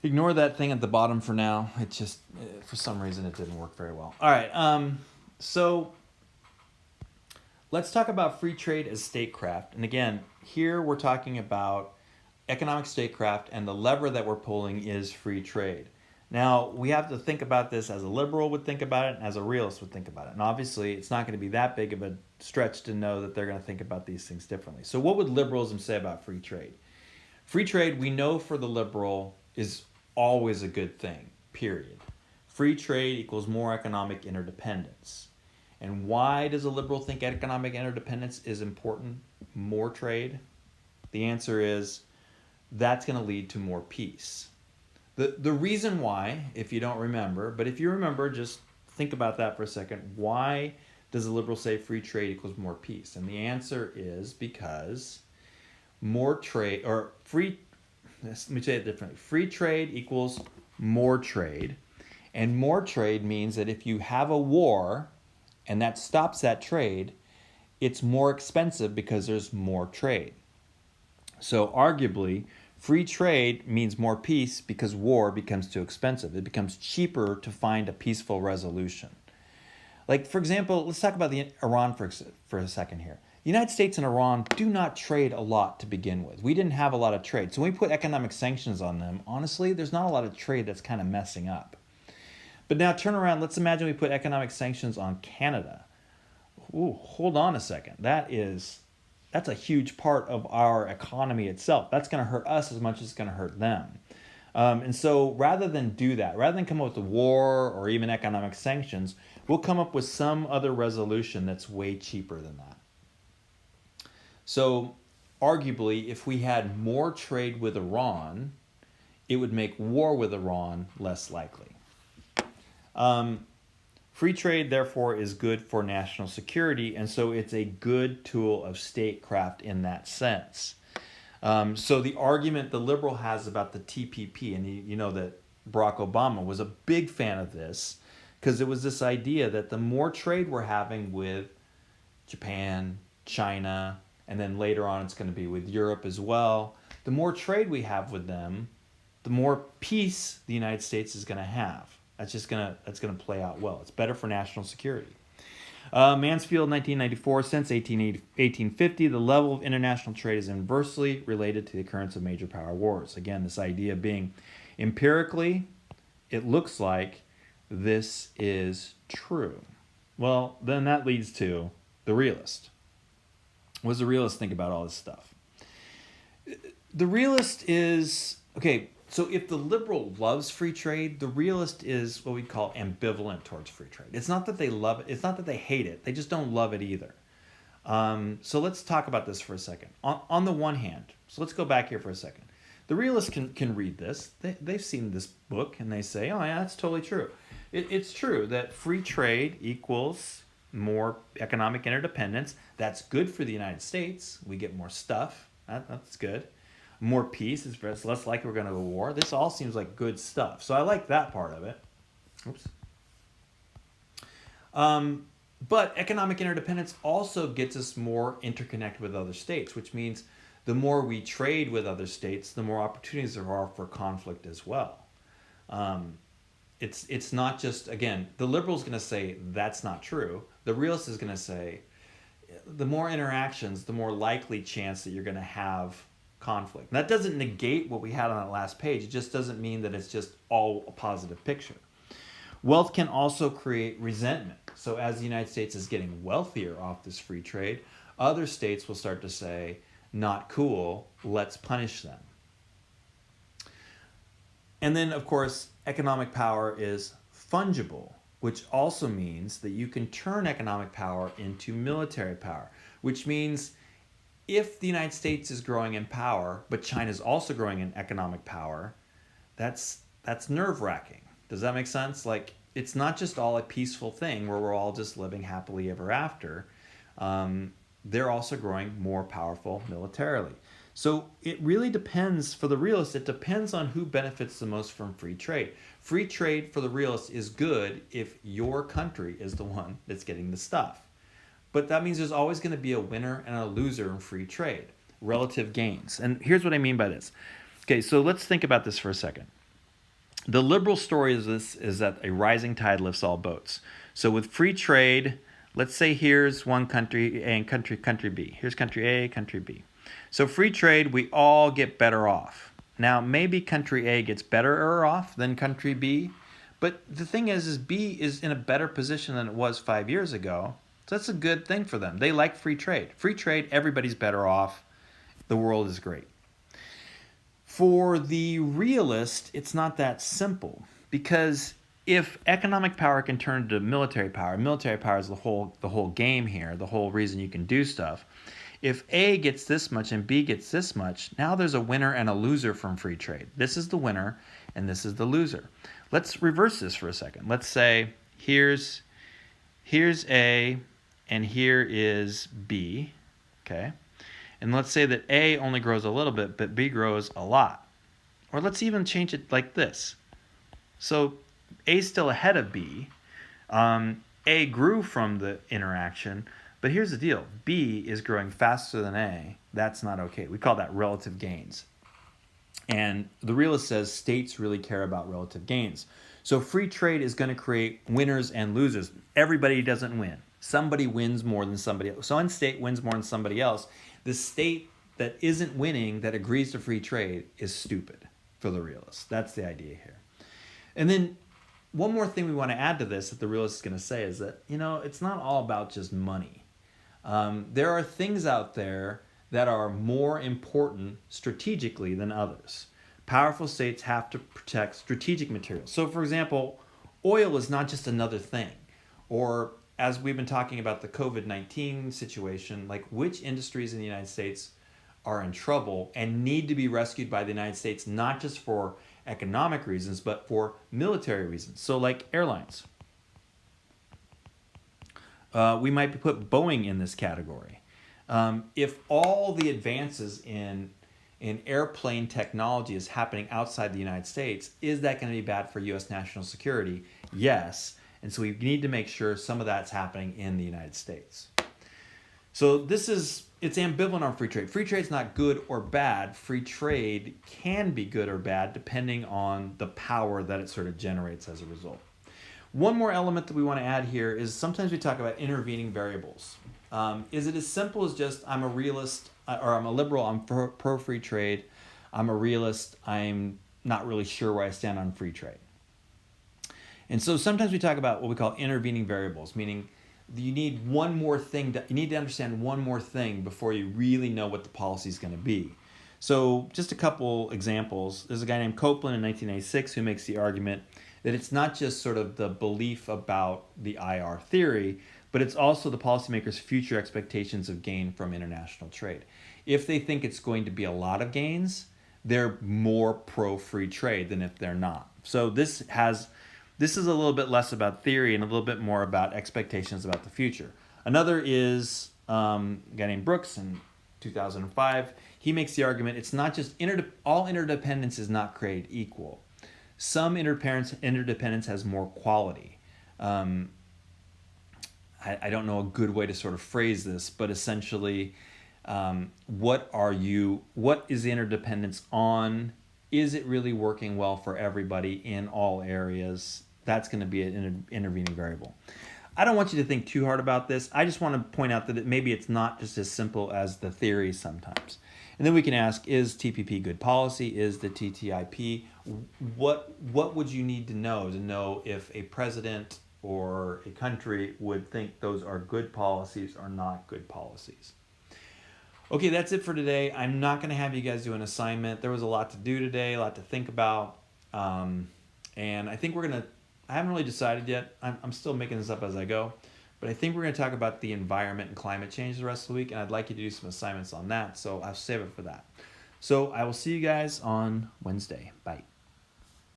Ignore that thing at the bottom for now. It just, for some reason, it didn't work very well. All right. So let's talk about free trade as statecraft. And again, here we're talking about economic statecraft, and the lever that we're pulling is free trade. Now, we have to think about this as a liberal would think about it and as a realist would think about it. And obviously, it's not going to be that big of a stretch to know that they're going to think about these things differently. So what would liberalism say about free trade? Free trade, we know for the liberal, is always a good thing, period. Free trade equals more economic interdependence. And why does a liberal think economic interdependence is important? More trade? The answer is that's going to lead to more peace. The reason why, if you don't remember, but if you remember, just think about that for a second. Why does a liberal say free trade equals more peace? And the answer is because more trade, or free, let me say it differently. Free trade equals more trade. And more trade means that if you have a war and that stops that trade, it's more expensive because there's more trade. So arguably, free trade means more peace because war becomes too expensive. It becomes cheaper to find a peaceful resolution. Like, for example, let's talk about Iran for a second here. The United States and Iran do not trade a lot to begin with. We didn't have a lot of trade. So when we put economic sanctions on them, honestly, there's not a lot of trade that's kind of messing up. But now turn around, let's imagine we put economic sanctions on Canada. Ooh, hold on a second. That's a huge part of our economy itself. That's going to hurt us as much as it's going to hurt them. And so rather than do that, rather than come up with a war or even economic sanctions, we'll come up with some other resolution that's way cheaper than that. So arguably, if we had more trade with Iran, it would make war with Iran less likely. Free trade, therefore, is good for national security, and so it's a good tool of statecraft in that sense. So the argument the liberal has about the TPP, and you know that Barack Obama was a big fan of this, because it was this idea that the more trade we're having with Japan, China, and then later on it's going to be with Europe as well, the more trade we have with them, the more peace the United States is going to have. That's going to play out well. It's better for national security. Mansfield, 1994, since 1850, the level of international trade is inversely related to the occurrence of major power wars. Again, this idea being empirically, it looks like this is true. Well, then that leads to the realist. What does the realist think about all this stuff? The realist is, okay, so if the liberal loves free trade, the realist is what we call ambivalent towards free trade. It's not that they love it. It's not that they hate it. They just don't love it either. So let's talk about this for a second. On the one hand, so let's go back here for a second. The realist can read this. They've seen this book and they say, oh yeah, that's totally true. It's true that free trade equals more economic interdependence. That's good for the United States. We get more stuff. That's good. More peace, it's less likely we're going to go to war. This all seems like good stuff. So I like that part of it. Oops. But economic interdependence also gets us more interconnected with other states, which means the more we trade with other states, the more opportunities there are for conflict as well. It's not just, again, the liberal's going to say that's not true. The realist is going to say the more interactions, the more likely chance that you're going to have conflict. And that doesn't negate what we had on that last page. It just doesn't mean that it's just all a positive picture. Wealth can also create resentment. So as the United States is getting wealthier off this free trade, other states will start to say, not cool, let's punish them. And then, of course, economic power is fungible, which also means that you can turn economic power into military power, which means if the United States is growing in power, but China is also growing in economic power, that's nerve-wracking. Does that make sense? Like, it's not just all a peaceful thing where we're all just living happily ever after. They're also growing more powerful militarily. So it really depends, for the realist, it depends on who benefits the most from free trade. Free trade for the realist is good if your country is the one that's getting the stuff. But that means there's always going to be a winner and a loser in free trade, relative gains. And here's what I mean by this. Okay, so let's think about this for a second. The liberal story is this, is that a rising tide lifts all boats. So with free trade, let's say here's one country A and country B. Here's country A, country B. So free trade, we all get better off. Now maybe country A gets better off than country B, but the thing is B is in a better position than it was 5 years ago. So that's a good thing for them. They like free trade. Free trade, everybody's better off. The world is great. For the realist, it's not that simple, because if economic power can turn to military power is the whole game here, the whole reason you can do stuff. If A gets this much and B gets this much, now there's a winner and a loser from free trade. This is the winner and this is the loser. Let's reverse this for a second. Let's say here's A and here is B, okay? And let's say that A only grows a little bit, but B grows a lot. Or let's even change it like this. So A's still ahead of B. A grew from the interaction, but here's the deal. B is growing faster than A. That's not okay. We call that relative gains. And the realist says states really care about relative gains. So free trade is going to create winners and losers. Everybody doesn't win. Somebody wins more than somebody else. So one state wins more than somebody else. The state that isn't winning, that agrees to free trade, is stupid for the realist. That's the idea here. And then one more thing we want to add to this that the realist is going to say is that, it's not all about just money. There are things out there that are more important strategically than others. Powerful states have to protect strategic materials. So, for example, oil is not just another thing. Or, as we've been talking about the COVID-19 situation, like which industries in the United States are in trouble and need to be rescued by the United States, not just for economic reasons, but for military reasons. So like airlines. We might put Boeing in this category. If all the advances in airplane technology is happening outside the United States, is that going to be bad for U.S. national security? Yes. And so we need to make sure some of that's happening in the United States. So it's ambivalent on free trade. Free trade's not good or bad. Free trade can be good or bad depending on the power that it sort of generates as a result. One more element that we want to add here is sometimes we talk about intervening variables. Is it as simple as just I'm a realist, or I'm a liberal, I'm pro free trade, I'm a realist, I'm not really sure where I stand on free trade? And so sometimes we talk about what we call intervening variables, meaning you need one more thing, you need to understand one more thing before you really know what the policy is going to be. So just a couple examples. There's a guy named Copeland in 1986 who makes the argument that it's not just sort of the belief about the IR theory, but it's also the policymakers' future expectations of gain from international trade. If they think it's going to be a lot of gains, they're more pro-free trade than if they're not. So this is a little bit less about theory and a little bit more about expectations about the future. Another is a guy named Brooks in 2005. He makes the argument it's not just all interdependence is not created equal. Some interdependence has more quality. I don't know a good way to sort of phrase this, but essentially, what is the interdependence on? Is it really working well for everybody in all areas? That's going to be an intervening variable. I don't want you to think too hard about this. I just want to point out that maybe it's not just as simple as the theory sometimes. And then we can ask, is TPP good policy? Is the TTIP? What would you need to know if a president or a country would think those are good policies or not good policies? Okay, that's it for today. I'm not going to have you guys do an assignment. There was a lot to do today, a lot to think about. And I think I haven't really decided yet. I'm still making this up as I go. But I think we're going to talk about the environment and climate change the rest of the week. And I'd like you to do some assignments on that. So I'll save it for that. So I will see you guys on Wednesday. Bye.